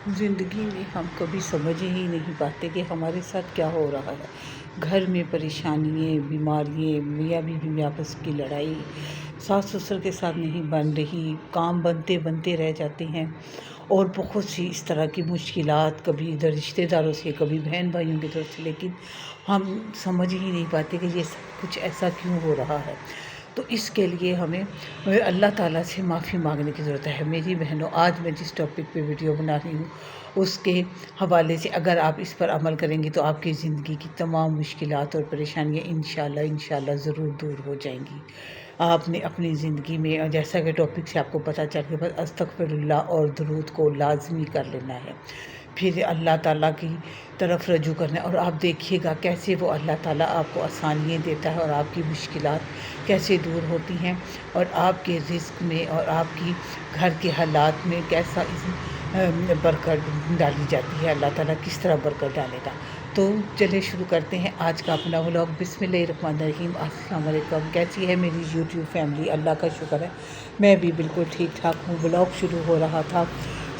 زندگی میں ہم کبھی سمجھ ہی نہیں پاتے کہ ہمارے ساتھ کیا ہو رہا ہے۔ گھر میں پریشانیاں، بیماریاں، میاں بیوی میں آپس کی لڑائی، ساس سسر کے ساتھ نہیں بن رہی، کام بنتے بنتے رہ جاتے ہیں، اور بہت سی اس طرح کی مشکلات، کبھی ادھر رشتہ داروں سے، کبھی بہن بھائیوں کی طرف سے، لیکن ہم سمجھ ہی نہیں پاتے کہ یہ سب کچھ ایسا کیوں ہو رہا ہے۔ تو اس کے لیے ہمیں اللہ تعالیٰ سے معافی مانگنے کی ضرورت ہے۔ میری بہنوں، آج میں جس ٹاپک پہ ویڈیو بنا رہی ہوں اس کے حوالے سے اگر آپ اس پر عمل کریں گی تو آپ کی زندگی کی تمام مشکلات اور پریشانیاں انشاءاللہ ضرور دور ہو جائیں گی۔ آپ نے اپنی زندگی میں، جیسا کہ ٹاپک سے آپ کو پتہ چل کے، بس استغفر اللہ اور درود کو لازمی کر لینا ہے، پھر اللہ تعالیٰ کی طرف رجوع کرنا ہے، اور آپ دیکھیے گا کیسے وہ اللہ تعالیٰ آپ کو آسانیاں دیتا ہے اور آپ کی مشکلات کیسے دور ہوتی ہیں، اور آپ کے رزق میں اور آپ کی گھر کے حالات میں کیسا برکت ڈالی جاتی ہے۔ اللہ تعالیٰ کس طرح برکت ڈالے گا۔ تو چلے شروع کرتے ہیں آج کا اپنا ولاگ۔ بسم اللہ الرحمن الرحیم۔ السلام علیکم۔ کیسی ہے میری یوٹیوب فیملی؟ اللہ کا شکر ہے میں بھی بالکل ٹھیک ٹھاک ہوں۔ ولاگ شروع ہو رہا تھا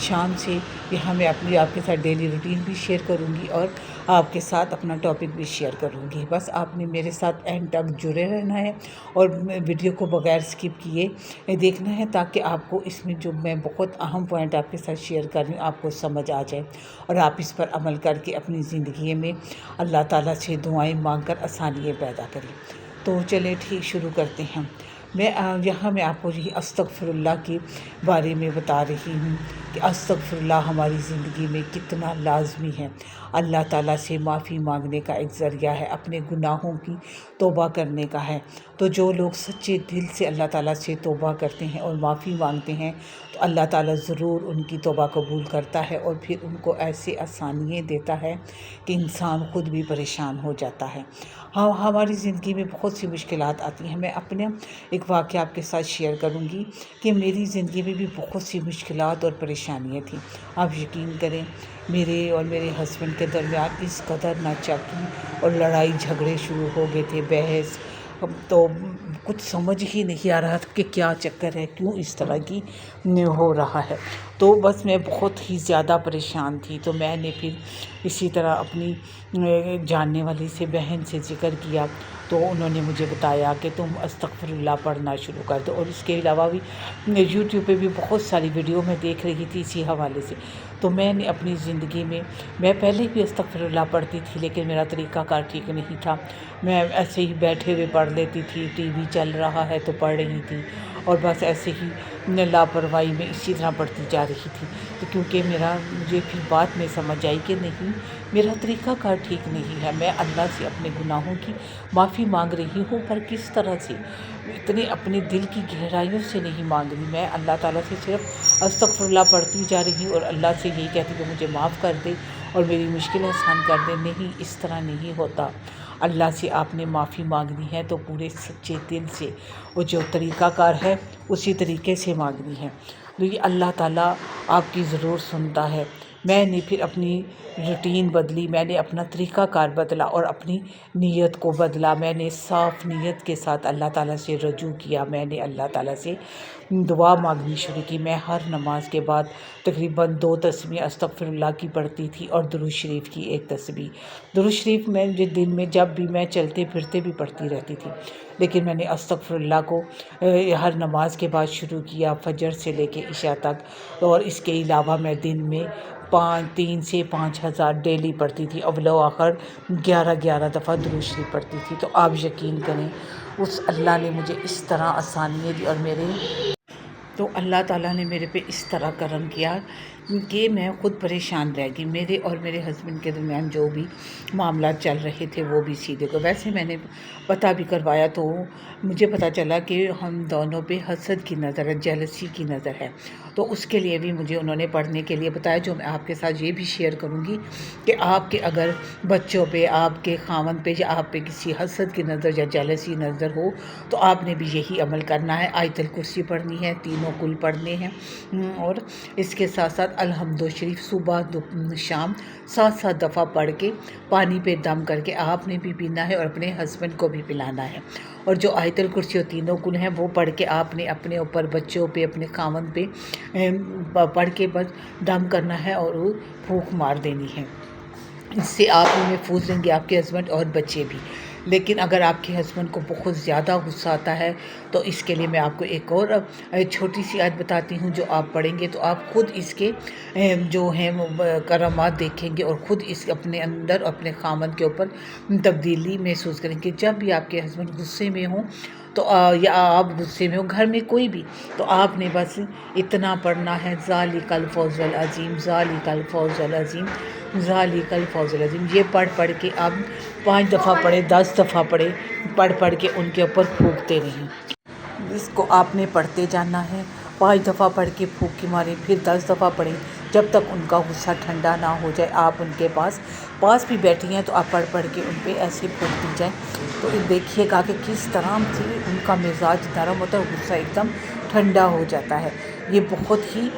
شام سے، یہاں میں آپ کے ساتھ ڈیلی روٹین بھی شیئر کروں گی اور آپ کے ساتھ اپنا ٹاپک بھی شیئر کروں گی۔ بس آپ نے میرے ساتھ اینڈ تک جڑے رہنا ہے اور ویڈیو کو بغیر سکپ کیے دیکھنا ہے، تاکہ آپ کو اس میں جو میں بہت اہم پوائنٹ آپ کے ساتھ شیئر کر رہی ہوں آپ کو سمجھ آ جائے، اور آپ اس پر عمل کر کے اپنی زندگی میں اللہ تعالیٰ سے دعائیں مانگ کر آسانیاں پیدا کریں۔ تو چلیں ٹھیک شروع کرتے ہیں۔ میں آپ کو یہ استغفر اللہ کے بارے میں بتا رہی ہوں کہ استغفر اللہ ہماری زندگی میں کتنا لازمی ہے۔ اللہ تعالیٰ سے معافی مانگنے کا ایک ذریعہ ہے، اپنے گناہوں کی توبہ کرنے کا ہے۔ تو جو لوگ سچے دل سے اللہ تعالیٰ سے توبہ کرتے ہیں اور معافی مانگتے ہیں تو اللہ تعالیٰ ضرور ان کی توبہ قبول کرتا ہے، اور پھر ان کو ایسے آسانیاں دیتا ہے کہ انسان خود بھی پریشان ہو جاتا ہے۔ ہاں، ہماری زندگی میں بہت سی مشکلات آتی ہیں۔ میں اپنے ایک واقعہ آپ کے ساتھ شیئر کروں گی کہ میری زندگی میں بھی بہت سی مشکلات اور پریشانیاں تھیں۔ آپ یقین کریں، میرے اور میرے ہسبینڈ کے درمیان اس قدر ناچاکی اور لڑائی جھگڑے شروع ہو گئے تھے، بحث، تو کچھ سمجھ ہی نہیں آ رہا تھا کہ کیا چکر ہے، کیوں اس طرح کی ہو رہا ہے۔ تو بس میں بہت ہی زیادہ پریشان تھی۔ تو میں نے پھر اسی طرح اپنی جاننے والی سے، بہن سے ذکر کیا، تو انہوں نے مجھے بتایا کہ تم استغفر اللہ پڑھنا شروع کر دو، اور اس کے علاوہ بھی یوٹیوب پہ بھی بہت ساری ویڈیو میں دیکھ رہی تھی اسی حوالے سے۔ تو میں نے اپنی زندگی میں پہلے بھی استغفر اللہ پڑھتی تھی، لیکن میرا طریقہ کار ٹھیک نہیں تھا۔ میں ایسے ہی بیٹھے ہوئے پڑھ لیتی تھی، ٹی وی چل رہا ہے تو پڑھ رہی تھی، اور بس ایسے ہی لاپرواہی میں اسی طرح پڑھتی جا رہی تھی۔ تو کیونکہ مجھے پھر بعد میں سمجھ آئی کہ نہیں، میرا طریقہ کار ٹھیک نہیں ہے، میں اللہ سے اپنے گناہوں کی معافی مانگ رہی ہوں، پر کس طرح سے، اتنے اپنے دل کی گہرائیوں سے نہیں مانگ رہی۔ میں اللہ تعالیٰ سے صرف استغفر اللہ پڑھتی جا رہی ہوں اور اللہ سے یہی کہتی کہ مجھے معاف کر دے اور میری مشکل آسان کر دے۔ نہیں، اس طرح نہیں ہوتا۔ اللہ سے آپ نے معافی مانگنی ہے تو پورے سچے دل سے، وہ جو طریقہ کار ہے اسی طریقے سے مانگنی ہے، تو یہ اللہ تعالیٰ آپ کی ضرور سنتا ہے۔ میں نے پھر اپنی روٹین بدلی، میں نے اپنا طریقہ کار بدلا اور اپنی نیت کو بدلا۔ میں نے صاف نیت کے ساتھ اللہ تعالیٰ سے رجوع کیا، میں نے اللہ تعالیٰ سے دعا مانگنی شروع کی۔ میں ہر نماز کے بعد تقریباً 2 تسبیح استغفر اللہ کی پڑھتی تھی اور درود شریف کی 1 تسبیح۔ درود شریف میں دن میں جب بھی میں چلتے پھرتے بھی پڑھتی رہتی تھی، لیکن میں نے استغفر اللہ کو ہر نماز کے بعد شروع کیا، فجر سے لے کے عشاء تک، اور اس کے علاوہ میں دن میں 3 سے 5 ہزار ڈیلی پڑھتی تھی، اول و آخر 11 دفعہ درود شریف پڑھتی تھی۔ تو آپ یقین کریں، اس اللہ نے مجھے اس طرح آسانیاں دی، اور تو اللہ تعالیٰ نے میرے پہ اس طرح کرم کیا کہ میں خود پریشان رہ گئی۔ میرے اور میرے ہسبینڈ کے درمیان جو بھی معاملات چل رہے تھے وہ بھی سیدھے کو، ویسے میں نے پتہ بھی کروایا تو مجھے پتہ چلا کہ ہم دونوں پہ حسد کی نظر ہے، جیلسی کی نظر ہے۔ تو اس کے لیے بھی مجھے انہوں نے پڑھنے کے لیے بتایا، جو میں آپ کے ساتھ یہ بھی شیئر کروں گی کہ آپ کے اگر بچوں پہ، آپ کے خاوند پہ، یا آپ پہ کسی حسد کی نظر یا جیلسی نظر ہو تو آپ نے بھی یہی عمل کرنا ہے۔ آیت الکرسی پڑھنی ہے، تینوں کل پڑھنے ہیں، اور اس کے ساتھ ساتھ الحمد شریف صبح شام 7 دفعہ پڑھ کے پانی پہ دم کر کے آپ نے بھی پینا ہے اور اپنے ہسبینڈ کو بھی پلانا ہے۔ اور جو آیت الکرسی اور تینوں کل ہیں وہ پڑھ کے آپ نے اپنے اوپر، بچوں پہ، اپنے خاوند پہ پڑھ کے بس دم کرنا ہے اور وہ پھونک مار دینی ہے۔ اس سے آپ بھی محفوظ رہیں گے، آپ کے ہسبینڈ اور بچے بھی۔ لیکن اگر آپ کے ہسبینڈ کو بہت زیادہ غصہ آتا ہے تو اس کے لیے میں آپ کو ایک اور چھوٹی سی آیت بتاتی ہوں جو آپ پڑھیں گے تو آپ خود اس کے جو ہیں کرامات دیکھیں گے اور خود اس اپنے اندر، اپنے خامد کے اوپر تبدیلی محسوس کریں گے۔ جب بھی آپ کے ہسبینڈ غصے میں ہوں تو یا آپ غصے میں ہو، گھر میں کوئی بھی، تو آپ نے بس اتنا پڑھنا ہے، ذالک الفوز العظیم، ذالک الفوز العظیم، ذالک الفوز العظیم۔ یہ پڑھ کے آپ 5 دفعہ پڑھیں، 10 دفعہ پڑھیں، پڑھ کے ان کے اوپر پھونکتے رہیں۔ اس کو آپ نے پڑھتے جانا ہے، 5 دفعہ پڑھ کے پھونک کے ماریں، پھر 10 دفعہ پڑھیں جب تک ان کا غصہ ٹھنڈا نہ ہو جائے۔ آپ ان کے پاس بھی بیٹھی ہیں تو آپ پڑھ کے ان پہ ایسے پھونکتی جائیں تو دیکھیے گا کہ کس طرح سے ان کا مزاج نرم ہوتا ہے اور غصہ ایک دم ٹھنڈا ہو جاتا ہے۔ یہ بہت ہی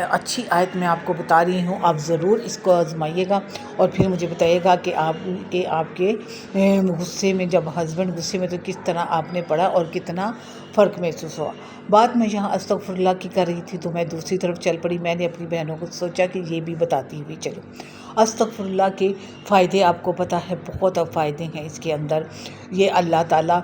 اچھی آیت میں آپ کو بتا رہی ہوں، آپ ضرور اس کو آزمائیے گا اور پھر مجھے بتائیے گا کہ آپ کے غصے میں، جب ہسبینڈ غصے میں تو کس طرح آپ نے پڑھا اور کتنا فرق محسوس ہوا۔ بات میں یہاں استغفر اللہ کی کر رہی تھی تو میں دوسری طرف چل پڑی، میں نے اپنی بہنوں کو سوچا کہ یہ بھی بتاتی ہوئی چلو۔ استغفر اللہ کے فائدے آپ کو پتہ ہے، بہت فائدے ہیں اس کے اندر۔ یہ اللہ تعالیٰ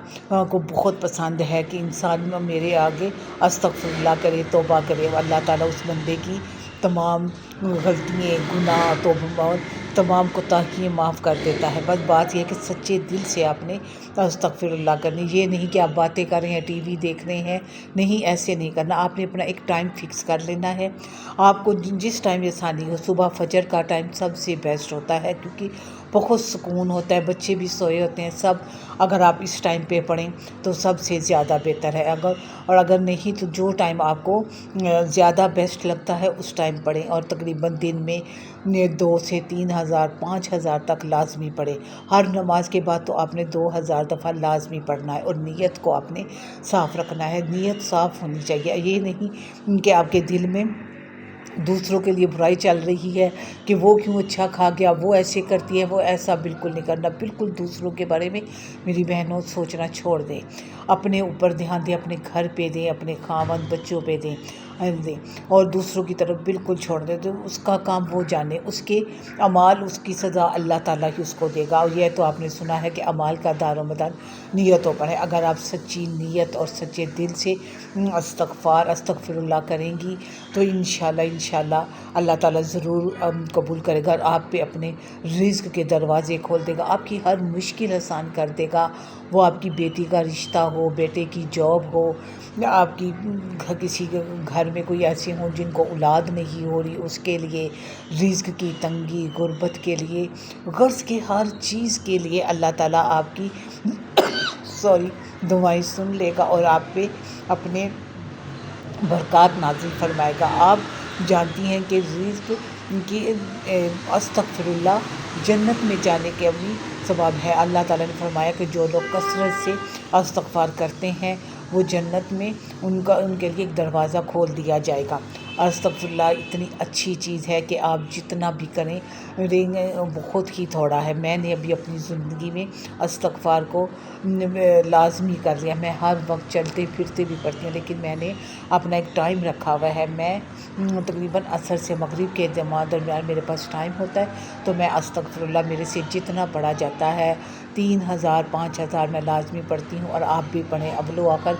کو بہت پسند ہے کہ انسان میرے آگے استغفر اللہ کرے، توبہ کرے۔ اللہ تعالیٰ اس بندے کی تمام غلطیاں، گناہ، توبہ اور تمام کوتاہیاں معاف کر دیتا ہے۔ بس بات یہ ہے کہ سچے دل سے آپ نے استغفر اللہ کرنی۔ یہ نہیں کہ آپ باتیں کر رہے ہیں، ٹی وی دیکھ رہے ہیں، نہیں، ایسے نہیں کرنا۔ آپ نے اپنا ایک ٹائم فکس کر لینا ہے۔ آپ کو جس ٹائم آسانی ہو، صبح فجر کا ٹائم سب سے بیسٹ ہوتا ہے کیونکہ بہت سکون ہوتا ہے، بچے بھی سوئے ہوتے ہیں سب۔ اگر آپ اس ٹائم پہ پڑھیں تو سب سے زیادہ بہتر ہے۔ اگر نہیں تو جو ٹائم آپ کو زیادہ بیسٹ لگتا ہے اس ٹائم پڑھیں، اور تقریباً دن میں 2 سے 3,000 5,000 تک لازمی پڑھیں۔ ہر نماز کے بعد تو آپ نے 2,000 دفعہ لازمی پڑھنا ہے، اور نیت کو آپ نے صاف رکھنا ہے۔ نیت صاف ہونی چاہیے، یہ نہیں کہ آپ کے دل میں دوسروں کے لیے برائی چل رہی ہے کہ وہ کیوں اچھا کھا گیا، وہ ایسے کرتی ہے، وہ ایسا بالکل نہیں کرنا۔ بالکل دوسروں کے بارے میں میری بہنوں سوچنا چھوڑ دیں، اپنے اوپر دھیان دیں، اپنے گھر پہ دیں، اپنے خاوند بچوں پہ دیں، اور دوسروں کی طرف بالکل چھوڑ دیں۔ تو اس کا کام وہ جانے، اس کے اعمال، اس کی سزا اللہ تعالیٰ ہی اس کو دے گا۔ اور یہ تو آپ نے سنا ہے کہ اعمال کا دار و مدار نیتوں پر ہے۔ اگر آپ سچی نیت اور سچے دل سے استغفر اللہ کریں گی تو انشاءاللہ اللہ تعالیٰ ضرور قبول کرے گا، اور آپ پہ اپنے رزق کے دروازے کھول دے گا، آپ کی ہر مشکل آسان کر دے گا۔ وہ آپ کی بیٹی کا رشتہ ہو، بیٹے کی جاب ہو، آپ کی کسی گھر میں کوئی ایسے ہوں جن کو اولاد نہیں ہو رہی، اس کے لیے، رزق کی تنگی، غربت کے لیے، غرض کے ہر چیز کے لیے اللہ تعالیٰ آپ کی دعائیں سن لے گا اور آپ پہ اپنے برکات نازل فرمائے گا۔ آپ جانتی ہیں کہ رزق کی استغفر اللہ جنت میں جانے کے بھی سبب ہے۔ اللہ تعالیٰ نے فرمایا کہ جو لوگ کثرت سے استغفار کرتے ہیں وہ جنت میں ان کے لیے ایک دروازہ کھول دیا جائے گا۔ استغفر اللہ اتنی اچھی چیز ہے کہ آپ جتنا بھی کریں بہت ہی تھوڑا ہے۔ میں نے ابھی اپنی زندگی میں استغفار کو لازمی کر لیا۔ میں ہر وقت چلتے پھرتے بھی پڑھتی ہوں، لیکن میں نے اپنا ایک ٹائم رکھا ہوا ہے۔ میں تقریباً عصر سے مغرب کے درمیان میرے پاس ٹائم ہوتا ہے تو میں استغفر اللہ میرے سے جتنا پڑھا جاتا ہے 3,000 5,000 میں لازمی پڑھتی ہوں، اور آپ بھی پڑھیں۔ اول و آخر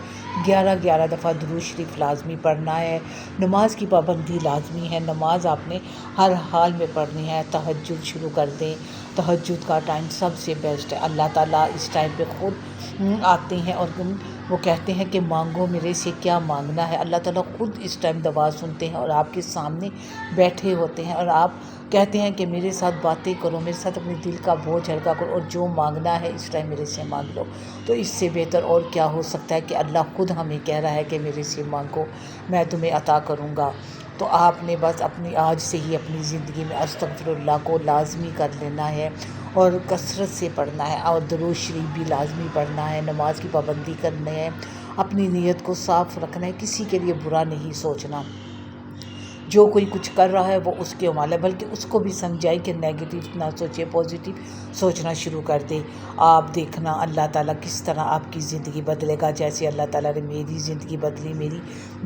11 دفعہ درود شریف لازمی پڑھنا ہے۔ نماز کی پابندی لازمی ہے، نماز آپ نے ہر حال میں پڑھنی ہے۔ تہجد شروع کر دیں، تہجد کا ٹائم سب سے بیسٹ ہے۔ اللہ تعالیٰ اس ٹائم پہ خود آتے ہیں اور وہ کہتے ہیں کہ مانگو میرے سے، کیا مانگنا ہے۔ اللہ تعالیٰ خود اس ٹائم دعا سنتے ہیں اور آپ کے سامنے بیٹھے ہوتے ہیں، اور آپ کہتے ہیں کہ میرے ساتھ باتیں کرو، میرے ساتھ اپنے دل کا بوجھ ہلکا کرو، اور جو مانگنا ہے اس ٹائم میرے سے مانگ لو۔ تو اس سے بہتر اور کیا ہو سکتا ہے کہ اللہ خود ہمیں کہہ رہا ہے کہ میرے سے مانگو، میں تمہیں عطا کروں گا۔ تو آپ نے بس آج سے ہی اپنی زندگی میں استغفر اللہ کو لازمی کر لینا ہے، اور کثرت سے پڑھنا ہے، اور درود شریف بھی لازمی پڑھنا ہے، نماز کی پابندی کرنی ہے، اپنی نیت کو صاف رکھنا ہے، کسی کے لیے برا نہیں سوچنا۔ جو کوئی کچھ کر رہا ہے وہ اس کے عمال ہے، بلکہ اس کو بھی سمجھائے کہ نیگیٹو نہ سوچے، پازیٹیو سوچنا شروع کر دے۔ آپ دیکھنا اللہ تعالیٰ کس طرح آپ کی زندگی بدلے گا، جیسے اللہ تعالیٰ نے میری زندگی بدلی، میری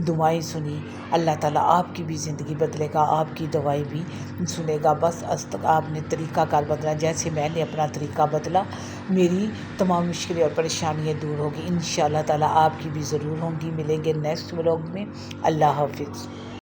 دعائیں سنی، اللہ تعالیٰ آپ کی بھی زندگی بدلے گا، آپ کی دعائیں بھی سنے گا۔ بس آپ نے طریقہ کار بدلا، جیسے میں نے اپنا طریقہ بدلا، میری تمام مشکلیں اور پریشانیاں دور ہوگی، انشاءاللہ تعالیٰ آپ کی بھی ضرور ہوں گی۔ ملیں گے نیکسٹ ولاگ میں، اللہ حافظ۔